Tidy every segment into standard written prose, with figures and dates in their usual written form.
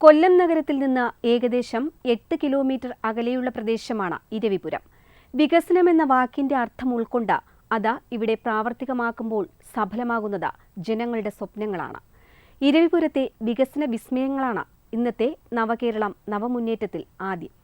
കൊല്ലം നഗരത്തിൽ നിന്ന് ഏകദേശം 8 കിലോമീറ്റർ അകലെയുള്ള പ്രദേശമാണ് ഇരവിപുരം. വികസനമെന്ന വാക്കിന്റെ അർത്ഥം ഉൾക്കൊണ്ട് അത് ഇവിടെ പ്രാവർത്തികമാക്കുമ്പോൾ സഫലമാകുന്നത് ജനങ്ങളുടെ സ്വപ്നങ്ങളാണ്. ഇരവിപുരത്തെ വികസന വിസ്മയങ്ങളാണ് ഇന്നത്തെ നവകേരളം നവമുന്നേറ്റത്തിൽ ആദ്യം.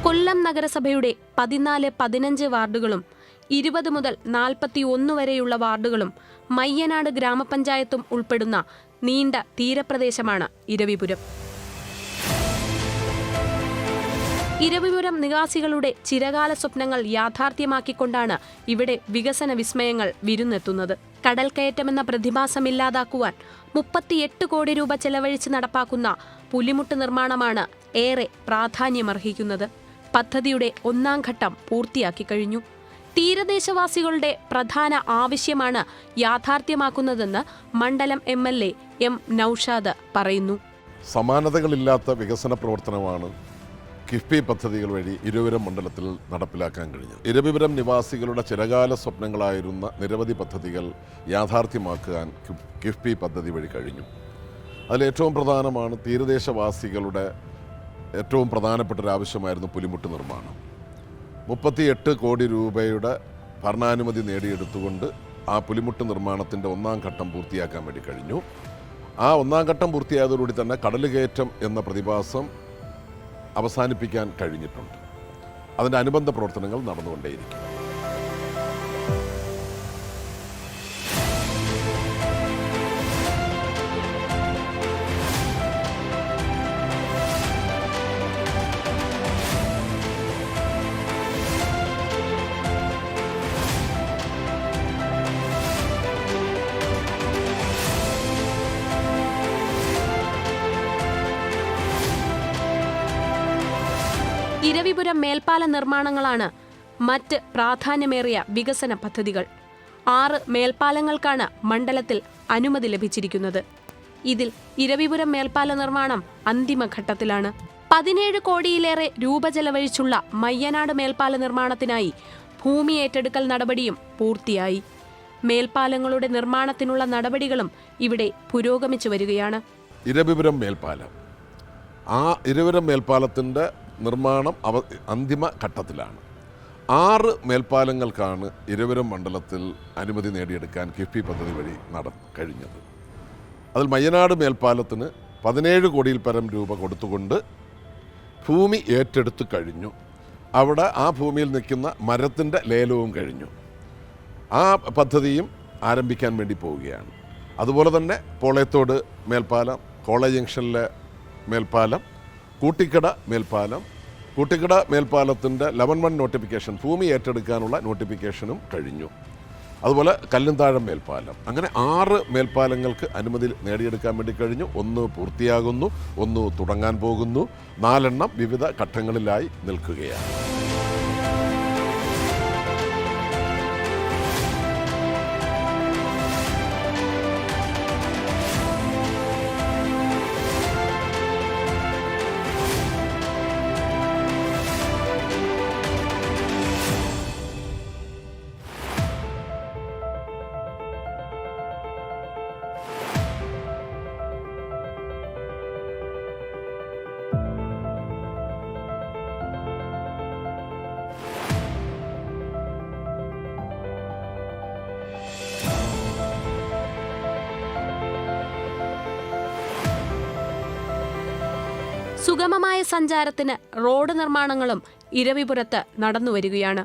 കൊല്ലം നഗരസഭയുടെ 14-15 വാർഡുകളും 20 മുതൽ 41 വരെയുള്ള വാർഡുകളും മയ്യനാട് ഗ്രാമപഞ്ചായത്തും ഉൾപ്പെടുന്ന നീണ്ട തീരപ്രദേശമാണ് ഇരവിപുരം. ഇരവിപുരം നിവാസികളുടെ ചിരകാല സ്വപ്നങ്ങൾ യാഥാർത്ഥ്യമാക്കിക്കൊണ്ടാണ് ഇവിടെ വികസന വിസ്മയങ്ങൾ വിരുന്നെത്തുന്നത്. കടൽക്കയറ്റമെന്ന പ്രതിഭാസമില്ലാതാക്കുവാൻ 38 കോടി രൂപ ചെലവഴിച്ച് നടപ്പാക്കുന്ന പുലിമുട്ട് നിർമ്മാണമാണ് ഏറെ പ്രാധാന്യമർഹിക്കുന്നത്. പദ്ധതിയുടെ 1ാം ഘട്ടം പൂർത്തിയാക്കി കഴിഞ്ഞു. തീരദേശവാസികളുടെ പ്രധാന ആവശ്യമാണ് യാഥാർത്ഥ്യമാക്കുന്നതെന്ന് മണ്ഡലം MLA M നൌഷാദ് പറയുന്നു. സമാനതകളില്ലാത്ത വികസന പ്രവർത്തനമാണ് കിഫ്ബി പദ്ധതികൾ വഴി ഇരവിപുരം മണ്ഡലത്തിൽ നടപ്പിലാക്കാൻ കഴിഞ്ഞു. ഇരവിപുരം നിവാസികളുടെ ചിരകാല സ്വപ്നങ്ങളായിരുന്ന നിരവധി പദ്ധതികൾ യാഥാർത്ഥ്യമാക്കാൻ കിഫ്ബി പദ്ധതി വഴി കഴിഞ്ഞു. അതിലേറ്റവും പ്രധാനമാണ് തീരദേശവാസികളുടെ ഏറ്റവും പ്രധാനപ്പെട്ട ഒരു ആവശ്യമായിരുന്നു പുലിമുട്ട് നിർമ്മാണം. 38 കോടി രൂപയുടെ ഭരണാനുമതി നേടിയെടുത്തുകൊണ്ട് ആ പുലിമുട്ട് നിർമ്മാണത്തിൻ്റെ 1ാം ഘട്ടം പൂർത്തിയാക്കാൻ വേണ്ടി കഴിഞ്ഞു. ആ 1ാം ഘട്ടം പൂർത്തിയായതോടുകൂടി തന്നെ കടലുകയറ്റം എന്ന പ്രതിഭാസം അവസാനിപ്പിക്കാൻ കഴിഞ്ഞിട്ടുണ്ട്. അതിൻ്റെ അനുബന്ധ പ്രവർത്തനങ്ങൾ നടന്നുകൊണ്ടേയിരിക്കും. ഇരവിപുരം മേൽപ്പാല നിർമ്മാണങ്ങളാണ് മറ്റ് പ്രാധാന്യമേറിയ വികസന പദ്ധതികൾ. 6 മേൽപ്പാലങ്ങൾക്കാണ് മണ്ഡലത്തിൽ അനുമതി ലഭിച്ചിരിക്കുന്നത്. ഇതിൽ ഇരവിപുരം മേൽപ്പാല നിർമ്മാണം അന്തിമഘട്ടത്തിലാണ്. 17 കോടിയിലേറെ രൂപ ചെലവഴിച്ചുള്ള മയ്യനാട് മേൽപ്പാല നിർമ്മാണത്തിനായി ഭൂമി ഏറ്റെടുക്കൽ നടപടിയും പൂർത്തിയായി. മേൽപ്പാലങ്ങളുടെ നിർമ്മാണത്തിനുള്ള നടപടികളും ഇവിടെ പുരോഗമിച്ചു വരികയാണ്. ഇരവിപുരം മേൽപ്പാലം, ആ ഇരവിപുരം മേൽപ്പാലത്തിൻ്റെ നിർമ്മാണം അന്തിമ ഘട്ടത്തിലാണ്. 6 മേൽപ്പാലങ്ങൾക്കാണ് ഇരവിപുരം മണ്ഡലത്തിൽ അനുമതി നേടിയെടുക്കാൻ കിഫ്ബി പദ്ധതി വഴി കഴിഞ്ഞത്. അതിൽ മയ്യനാട് മേൽപ്പാലത്തിന് 17 കോടിയിൽ പരം രൂപ കൊടുത്തുകൊണ്ട് ഭൂമി ഏറ്റെടുത്ത് കഴിഞ്ഞു. അവിടെ ആ ഭൂമിയിൽ നിൽക്കുന്ന മരത്തിൻ്റെ ലേലവും കഴിഞ്ഞു. ആ പദ്ധതിയും ആരംഭിക്കാൻ വേണ്ടി പോവുകയാണ്. അതുപോലെ തന്നെ പോളയത്തോട് മേൽപ്പാലം, കോളേജ് ജംഗ്ഷനിലെ മേൽപ്പാലം, കൂട്ടിക്കട മേൽപ്പാലത്തിൻ്റെ 11 നോട്ടിഫിക്കേഷൻ, ഭൂമി ഏറ്റെടുക്കാനുള്ള നോട്ടിഫിക്കേഷനും കഴിഞ്ഞു. അതുപോലെ കല്ലുംതാഴം മേൽപ്പാലം, അങ്ങനെ 6 മേൽപ്പാലങ്ങൾക്ക് അനുമതി നേടിയെടുക്കാൻ വേണ്ടി കഴിഞ്ഞു. 1 പൂർത്തിയാകുന്നു, 1 തുടങ്ങാൻ പോകുന്നു, 4 വിവിധ ഘട്ടങ്ങളിലായി നിൽക്കുകയാണ്. സുഗമമായ സഞ്ചാരത്തിന് റോഡ് നിർമ്മാണങ്ങളും ഇരവിപുരത്ത് നടന്നുവരികയാണ്.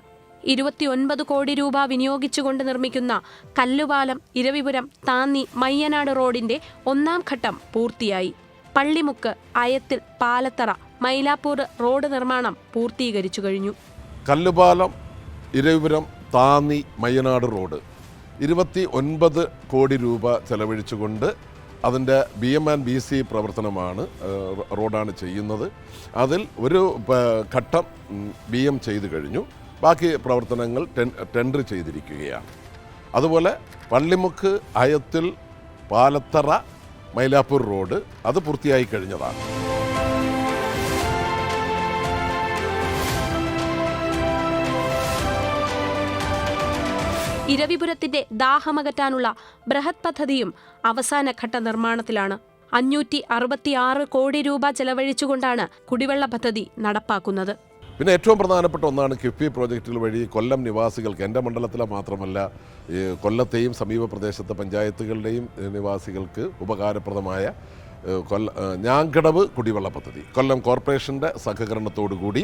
29 കോടി രൂപ വിനിയോഗിച്ചുകൊണ്ട് നിർമ്മിക്കുന്ന കല്ലുപാലം ഇരവിപുരം താന്നി മയ്യനാട് റോഡിന്റെ 1ാം ഘട്ടം പൂർത്തിയായി. പള്ളിമുക്ക്, അയത്തിൽ, പാലത്തറ, മൈലാപ്പൂർ റോഡ് നിർമ്മാണം പൂർത്തീകരിച്ചു കഴിഞ്ഞു. കല്ലുപാലം ഇരവിപുരം താന്നി മയ്യനാട് റോഡ് 29 കോടി രൂപ ചെലവഴിച്ചുകൊണ്ട് അതിൻ്റെ BM&BC പ്രവർത്തനമാണ്, റോഡാണ് ചെയ്യുന്നത്. അതിൽ ഒരു ഘട്ടം BM ചെയ്തു കഴിഞ്ഞു. ബാക്കി പ്രവർത്തനങ്ങൾ ടെൻഡർ ചെയ്തിരിക്കുകയാണ്. അതുപോലെ പള്ളിമുക്ക് അയത്തിൽ പാലത്തറ മൈലാപ്പൂർ റോഡ് അത് പൂർത്തിയായി കഴിഞ്ഞതാണ്. ഇരവിപുരത്തിന്റെ ദാഹമകറ്റാനുള്ള ബൃഹത് പദ്ധതിയും അവസാന ഘട്ട നിർമ്മാണത്തിലാണ്. 566 കോടി രൂപ ചെലവഴിച്ചുകൊണ്ടാണ് കുടിവെള്ള പദ്ധതി നടപ്പാക്കുന്നത്. പിന്നെ ഏറ്റവും പ്രധാനപ്പെട്ട ഒന്നാണ് കിഫ്ബി പ്രോജക്റ്റുകൾ വഴി കൊല്ലം നിവാസികൾക്ക്, എൻ്റെ മണ്ഡലത്തിലെ മാത്രമല്ല കൊല്ലത്തെയും സമീപ പ്രദേശത്തെ പഞ്ചായത്തുകളുടെയും നിവാസികൾക്ക് ഉപകാരപ്രദമായ ഞാങ്കടവ് കുടിവെള്ള പദ്ധതി കൊല്ലം കോർപ്പറേഷൻ്റെ സഹകരണത്തോടുകൂടി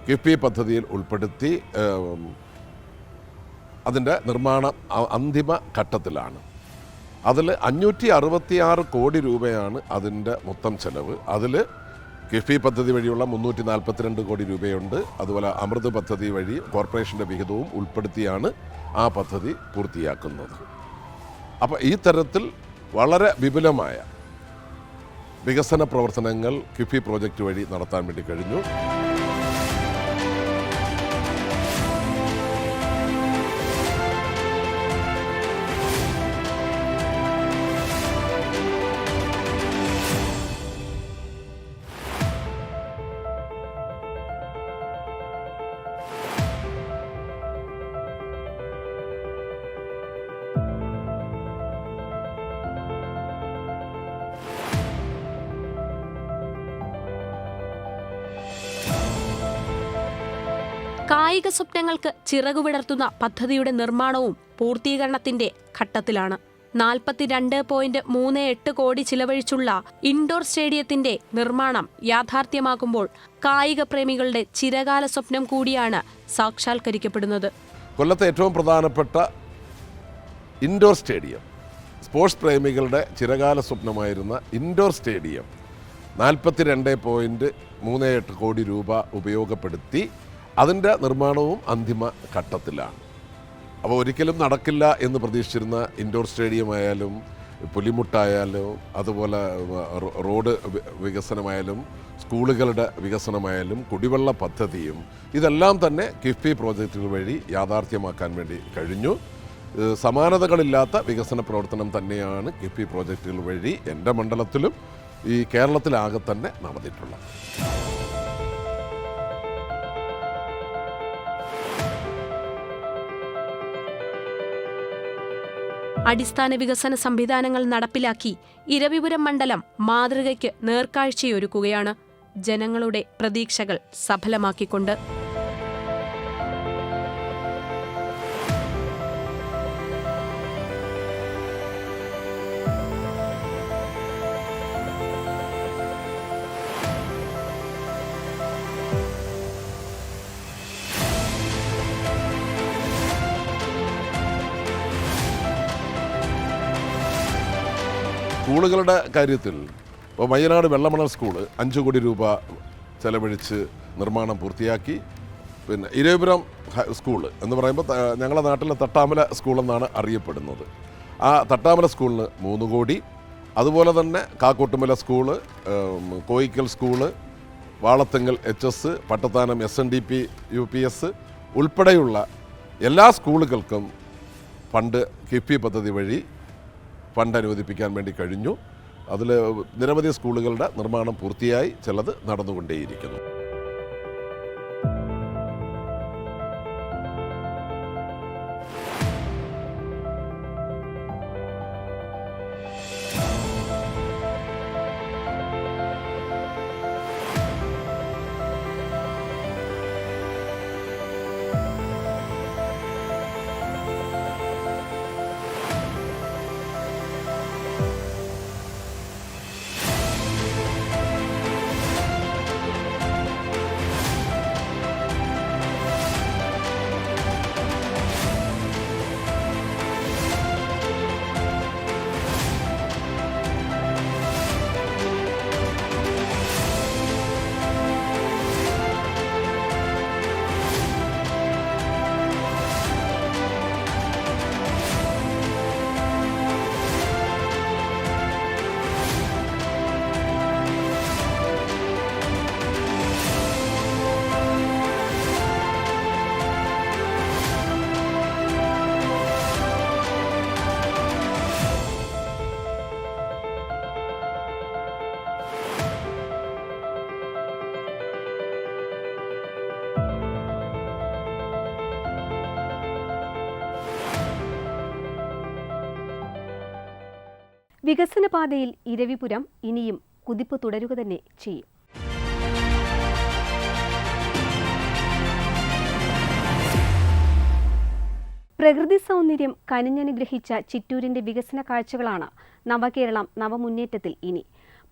കിഫ്ബി പദ്ധതിയിൽ ഉൾപ്പെടുത്തി അതിൻ്റെ നിർമ്മാണം അന്തിമ ഘട്ടത്തിലാണ്. അതിൽ 566 കോടി രൂപയാണ് അതിൻ്റെ മൊത്തം ചെലവ്. അതിൽ കിഫ്ബി പദ്ധതി വഴിയുള്ള 342 കോടി രൂപയുണ്ട്. അതുപോലെ അമൃത് പദ്ധതി വഴി കോർപ്പറേഷൻ്റെ വിഹിതവും ഉൾപ്പെടുത്തിയാണ് ആ പദ്ധതി പൂർത്തിയാക്കുന്നത്. അപ്പോൾ ഈ തരത്തിൽ വളരെ വിപുലമായ വികസന പ്രവർത്തനങ്ങൾ കിഫ്ബി പ്രോജക്റ്റ് വഴി നടത്താൻ വേണ്ടി കഴിഞ്ഞു. കായിക സ്വപ്നങ്ങൾക്ക് ചിറകുവിടർത്തുന്ന പദ്ധതിയുടെ നിർമ്മാണവും പൂർത്തീകരണത്തിന്റെ ഘട്ടത്തിലാണ്. 42.38 കോടി ചിലവഴിച്ചുള്ള ഇൻഡോർ സ്റ്റേഡിയത്തിന്റെ നിർമ്മാണം യാഥാർത്ഥ്യമാകുമ്പോൾ കായിക പ്രേമികളുടെ ചിരകാല സ്വപ്നം കൂടിയാണ് സാക്ഷാത്കരിക്കപ്പെടുന്നത്. കൊല്ലത്തെ ഏറ്റവും പ്രധാനപ്പെട്ട ഇൻഡോർ സ്റ്റേഡിയം, സ്പോർട്സ് പ്രേമികളുടെ ചിരകാല സ്വപ്നമായിരുന്ന ഇൻഡോർ സ്റ്റേഡിയം 42.38 കോടി രൂപ ഉപയോഗപ്പെടുത്തി അതിൻ്റെ നിർമ്മാണവും അന്തിമ ഘട്ടത്തിലാണ്. അപ്പോൾ ഒരിക്കലും നടക്കില്ല എന്ന് പ്രതീക്ഷിച്ചിരുന്ന ഇൻഡോർ സ്റ്റേഡിയം ആയാലും പുലിമുട്ടായാലും അതുപോലെ റോഡ് വികസനമായാലും സ്കൂളുകളുടെ വികസനമായാലും കുടിവെള്ള പദ്ധതിയും ഇതെല്ലാം തന്നെ കിഫ്ബി പ്രോജക്റ്റുകൾ വഴി യാഥാർത്ഥ്യമാക്കാൻ വേണ്ടി കഴിഞ്ഞു. സമാനതകളില്ലാത്ത വികസന പ്രവർത്തനം തന്നെയാണ് കിഫ്ബി പ്രോജക്റ്റുകൾ വഴി എൻ്റെ മണ്ഡലത്തിലും ഈ കേരളത്തിലാകെ തന്നെ നടന്നിട്ടുള്ളത്. അടിസ്ഥാന വികസന സംവിധാനങ്ങൾ നടപ്പിലാക്കി ഇരവിപുരം മണ്ഡലം മാതൃകയ്ക്ക് നേർക്കാഴ്ചയൊരുക്കുകയാണ്, ജനങ്ങളുടെ പ്രതീക്ഷകൾ സഫലമാക്കിക്കൊണ്ട്. സ്കൂളുകളുടെ കാര്യത്തിൽ ഇപ്പോൾ വയനാട് വെള്ളമണൽ സ്കൂള് 5 കോടി രൂപ ചെലവഴിച്ച് നിർമ്മാണം പൂർത്തിയാക്കി. പിന്നെ ഇരവിപുരം സ്കൂള് എന്ന് പറയുമ്പോൾ ഞങ്ങളുടെ നാട്ടിലെ തട്ടാമല സ്കൂളെന്നാണ് അറിയപ്പെടുന്നത്. ആ തട്ടാമല സ്കൂളിന് 3 കോടി. അതുപോലെ തന്നെ Kakkottumala school, Koyikkal school, Valathungal HS, Pattathanam SNDP UPS ഉൾപ്പെടെയുള്ള എല്ലാ സ്കൂളുകൾക്കും ഫണ്ട് കിഫ്ബി പദ്ധതി വഴി ഫണ്ട് അനുവദിപ്പിക്കാൻ വേണ്ടി കഴിഞ്ഞു. അതിൽ നിരവധി സ്കൂളുകളുടെ നിർമ്മാണം പൂർത്തിയായി, ചിലത് നടന്നുകൊണ്ടേയിരിക്കുന്നു. വികസനപാതയിൽ ഇരവിപുരം ഇനിയും കുതിപ്പ് തുടരുക തന്നെ ചെയ്യും. പ്രകൃതി സൗന്ദര്യം കനിഞ്ഞനുഗ്രഹിച്ച ചിറ്റൂരിന്റെ വികസന കാഴ്ചകളാണ് നവകേരളം നവമുന്നേറ്റത്തിൽ ഇനി.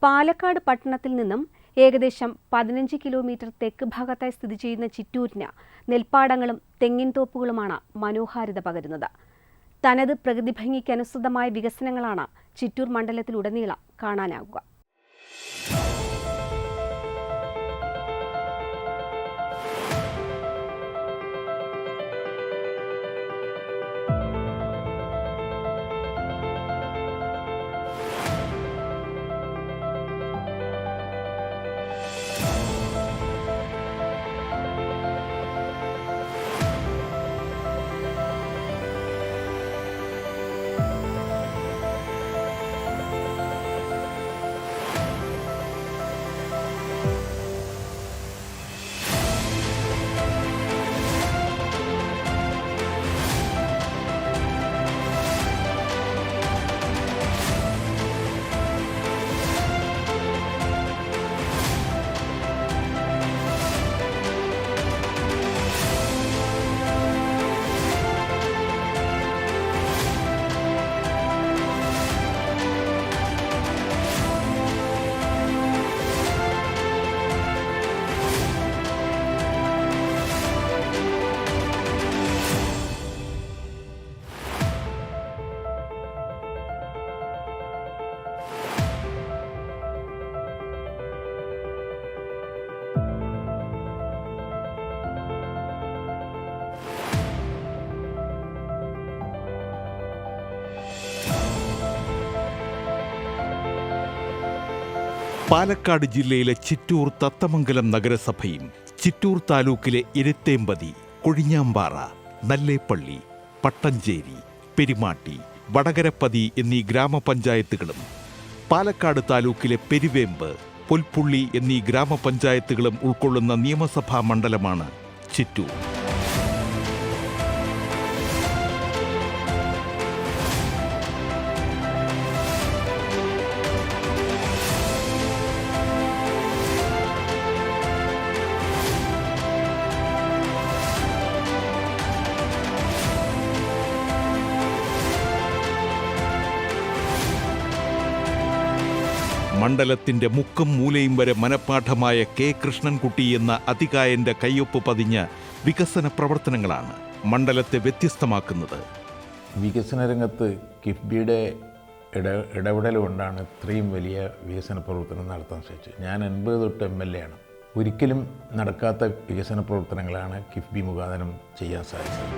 പാലക്കാട് പട്ടണത്തിൽ നിന്നും ഏകദേശം 15 കിലോമീറ്റർ തെക്ക് ഭാഗത്തായി സ്ഥിതി ചെയ്യുന്ന ചിറ്റൂരിന് നെൽപ്പാടങ്ങളും തെങ്ങിൻ തോപ്പുകളുമാണ് മനോഹാരിത പകരുന്നത്. തനത് പ്രകൃതി ഭംഗിക്കനുസൃതമായ വികസനങ്ങളാണ് ചിറ്റൂർ മണ്ഡലത്തിലുടനീളം കാണാനാകുക. പാലക്കാട് ജില്ലയിലെ ചിറ്റൂർ തത്തമംഗലം നഗരസഭയും ചിറ്റൂർ താലൂക്കിലെ ഇരുത്തേമ്പതി, കൊഴിഞ്ഞാമ്പാറ, നല്ലേപ്പള്ളി, പട്ടഞ്ചേരി, പെരുമാട്ടി, വടകരപ്പതി എന്നീ ഗ്രാമപഞ്ചായത്തുകളും പാലക്കാട് താലൂക്കിലെ പെരുവേമ്പ്, പൊൽപ്പുള്ളി എന്നീ ഗ്രാമപഞ്ചായത്തുകളും ഉൾക്കൊള്ളുന്ന നിയമസഭാ മണ്ഡലമാണ് ചിറ്റൂർ. മണ്ഡലത്തിന്റെ മുക്കും മൂലയും വരെ മനഃപ്പാഠമായ കെ കൃഷ്ണൻകുട്ടി എന്ന അതികായന്റെ കയ്യൊപ്പ് പതിഞ്ഞ വികസന പ്രവർത്തനങ്ങളാണ് മണ്ഡലത്തെ വ്യത്യസ്തമാക്കുന്നത്. വികസന രംഗത്ത് കിഫ്ബിയുടെ ഇടപെടൽ കൊണ്ടാണ് ഇത്രയും വലിയ വികസന പ്രവർത്തനം നടത്താൻ സാധിച്ചത്. ഞാൻ 80 തൊട്ട് MLA ആണ്. ഒരിക്കലും നടക്കാത്ത വികസന പ്രവർത്തനങ്ങളാണ് കിഫ്ബി മുഖാന്തരം ചെയ്യാൻ സാധിച്ചത്.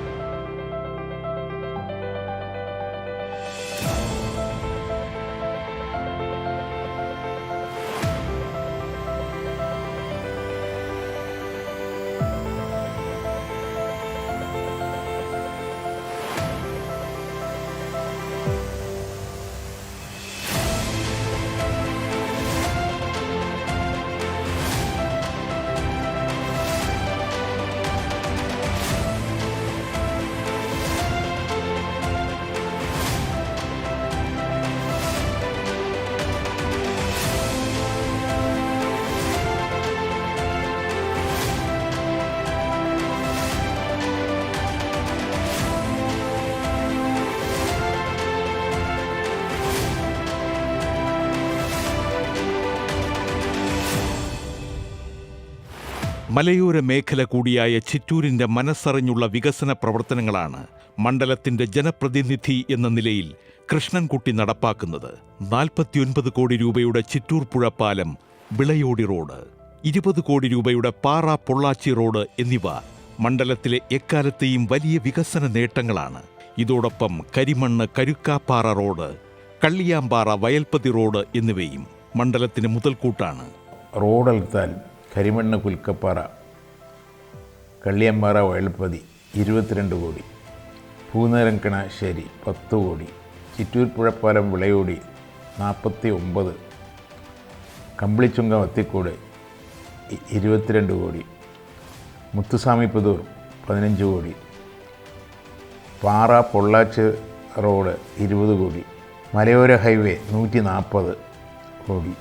മലയോര മേഖല കൂടിയായ ചിറ്റൂരിന്റെ മനസ്സറിഞ്ഞുള്ള വികസന പ്രവർത്തനങ്ങളാണ് മണ്ഡലത്തിന്റെ ജനപ്രതിനിധി എന്ന നിലയിൽ കൃഷ്ണൻകുട്ടി നടപ്പാക്കുന്നത്. 49 കോടി രൂപയുടെ ചിറ്റൂർ പുഴപ്പാലം, വിളയോടി റോഡ്, 20 കോടി രൂപയുടെ പാറ പൊള്ളാച്ചി റോഡ് എന്നിവ മണ്ഡലത്തിലെ എക്കാലത്തെയും വലിയ വികസന നേട്ടങ്ങളാണ്. ഇതോടൊപ്പം കരിമണ്ണ് കരുക്കാപ്പാറ റോഡ്, കള്ളിയാമ്പാറ വയൽപ്പതി റോഡ് എന്നിവയും മണ്ഡലത്തിന് മുതൽക്കൂട്ടാണ്. റോഡെടുത്താൽ കരിമണ്ണ് കുൽക്കപ്പാറ, കള്ളിയമ്പാറ വയൽപ്പതി 22 കോടി, പൂനരങ്കണശ്ശേരി 10 കോടി, ചിറ്റൂർ പുഴപ്പാലം വിളയോടി 49, കമ്പിളിച്ചുങ്കം അത്തിക്കോട് 22 കോടി, മുത്തുസ്വാമി പുതൂർ 15 കോടി, പാറ പൊള്ളാച്ച് റോഡ് 20 കോടി, മലയോര ഹൈവേ 140 കോടി.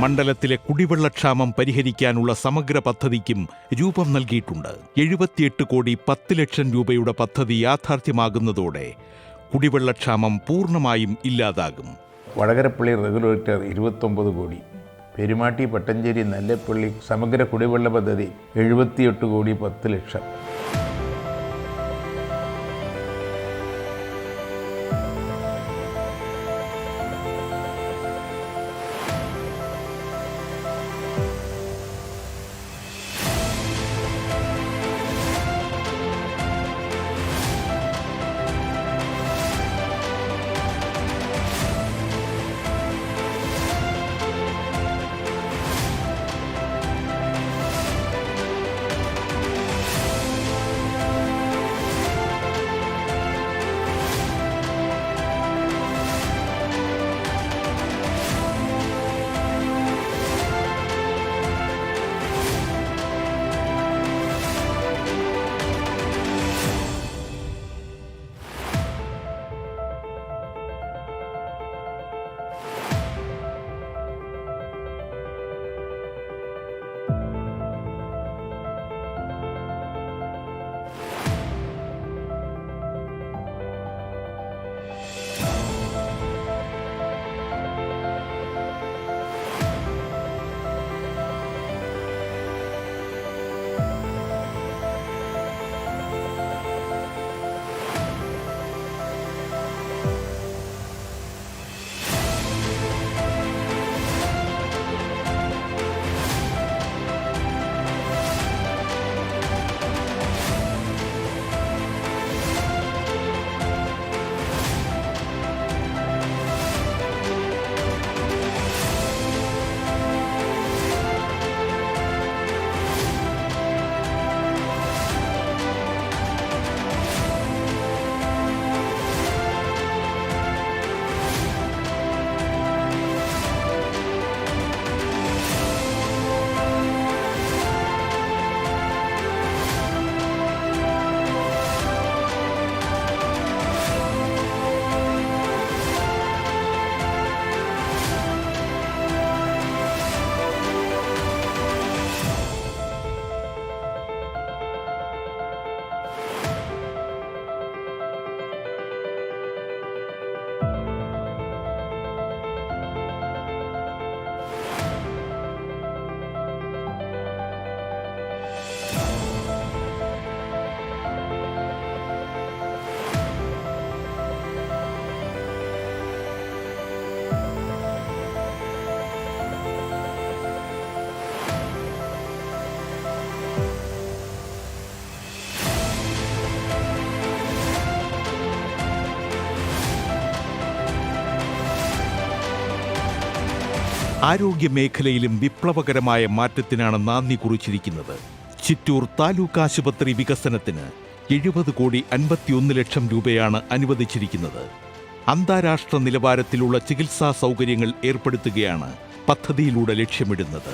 മണ്ഡലത്തിലെ കുടിവെള്ളക്ഷാമം പരിഹരിക്കാനുള്ള സമഗ്ര പദ്ധതിക്കും രൂപം നൽകിയിട്ടുണ്ട്. 78 കോടി 10 ലക്ഷം രൂപയുടെ പദ്ധതി യാഥാർത്ഥ്യമാകുന്നതോടെ കുടിവെള്ളക്ഷാമം പൂർണ്ണമായും ഇല്ലാതാകും. വടകരപ്പള്ളി റെഗുലേറ്റർ 29 കോടി, പെരുമാട്ടി പട്ടഞ്ചേരി നെല്ലപ്പള്ളി സമഗ്ര കുടിവെള്ള പദ്ധതി 78 കോടി 10 ലക്ഷം. ആരോഗ്യമേഖലയിലും വിപ്ലവകരമായ മാറ്റത്തിനാണ് നാന്ദി കുറിച്ചിരിക്കുന്നത്. ചിറ്റൂർ താലൂക്ക് ആശുപത്രി വികസനത്തിന് 70 കോടി 51 ലക്ഷം രൂപയാണ് അനുവദിച്ചിരിക്കുന്നത്. അന്താരാഷ്ട്ര നിലവാരത്തിലുള്ള ചികിത്സാ സൗകര്യങ്ങൾ ഏർപ്പെടുത്തുകയാണ് പദ്ധതിയിലൂടെ ലക്ഷ്യമിടുന്നത്.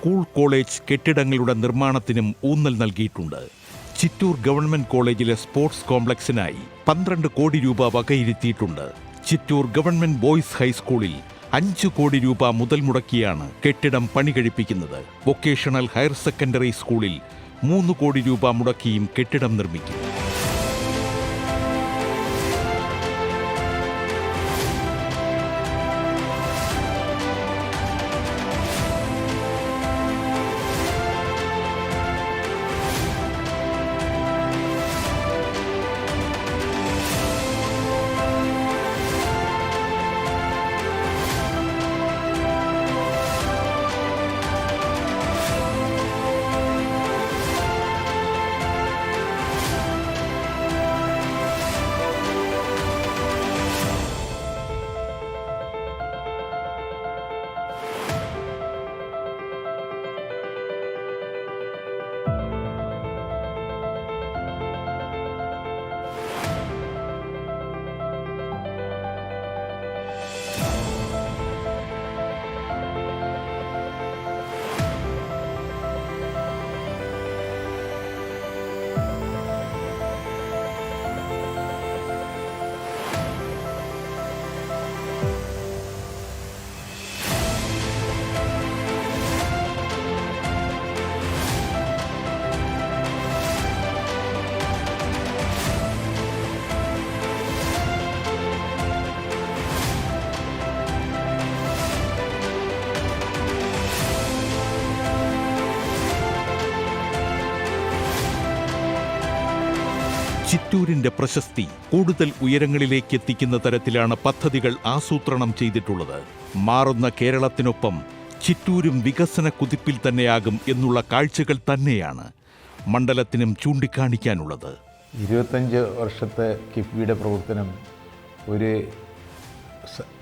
സ്കൂൾ കോളേജ് കെട്ടിടങ്ങളുടെ നിർമ്മാണത്തിനും ഊന്നൽ നൽകിയിട്ടുണ്ട്. ചിറ്റൂർ ഗവൺമെന്റ് കോളേജിലെ സ്പോർട്സ് കോംപ്ലക്സിനായി 12 കോടി രൂപ വകയിരുത്തിയിട്ടുണ്ട്. ചിറ്റൂർ ഗവൺമെന്റ് ബോയ്സ് ഹൈസ്കൂളിൽ 5 കോടി രൂപ മുതൽ മുടക്കിയാണ് കെട്ടിടം പണി കഴിപ്പിക്കുന്നത്. വൊക്കേഷണൽ ഹയർ സെക്കൻഡറി സ്കൂളിൽ 3 കോടി രൂപ മുടക്കിയും കെട്ടിടം നിർമ്മിക്കും. ചിറ്റൂരിന്റെ പ്രശസ്തി കൂടുതൽ ഉയരങ്ങളിലേക്ക് എത്തിക്കുന്ന തരത്തിലാണ് പദ്ധതികൾ ആസൂത്രണം ചെയ്തിട്ടുള്ളത്. മാറുന്ന കേരളത്തിനൊപ്പം ചിറ്റൂരും വികസന കുതിപ്പിൽ തന്നെയാകും എന്നുള്ള കാഴ്ചകൾ തന്നെയാണ് മണ്ഡലത്തിനും ചൂണ്ടിക്കാണിക്കാനുള്ളത്. 25 വർഷത്തെ കിഫ്ബിയുടെ പ്രവർത്തനം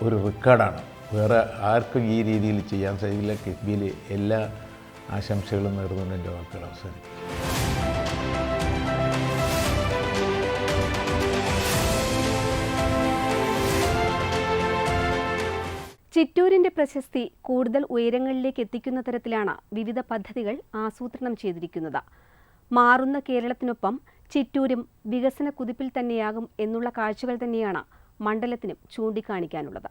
ഒരു റെക്കോർഡാണ്. വേറെ ആർക്കും ഈ രീതിയിൽ ചെയ്യാൻ സാധിക്കില്ല. കിഫ്ബിയിൽ എല്ലാ ആശംസകളും നേർന്നുകൊണ്ട് എൻ്റെ വാക്കുകൾ അവസാനിക്കും. ചിറ്റൂരിന്റെ പ്രശസ്തി കൂടുതൽ ഉയരങ്ങളിലേക്ക് എത്തിക്കുന്ന തരത്തിലാണ് വിവിധ പദ്ധതികൾ ആസൂത്രണം ചെയ്തിരിക്കുന്നത്. മാറുന്ന കേരളത്തിനൊപ്പം ചിറ്റൂരും വികസന കുതിപ്പിൽ തന്നെയാകും എന്നുള്ള കാഴ്ചകൾ തന്നെയാണ് മണ്ഡലത്തിനും ചൂണ്ടിക്കാണിക്കാനുള്ളത്.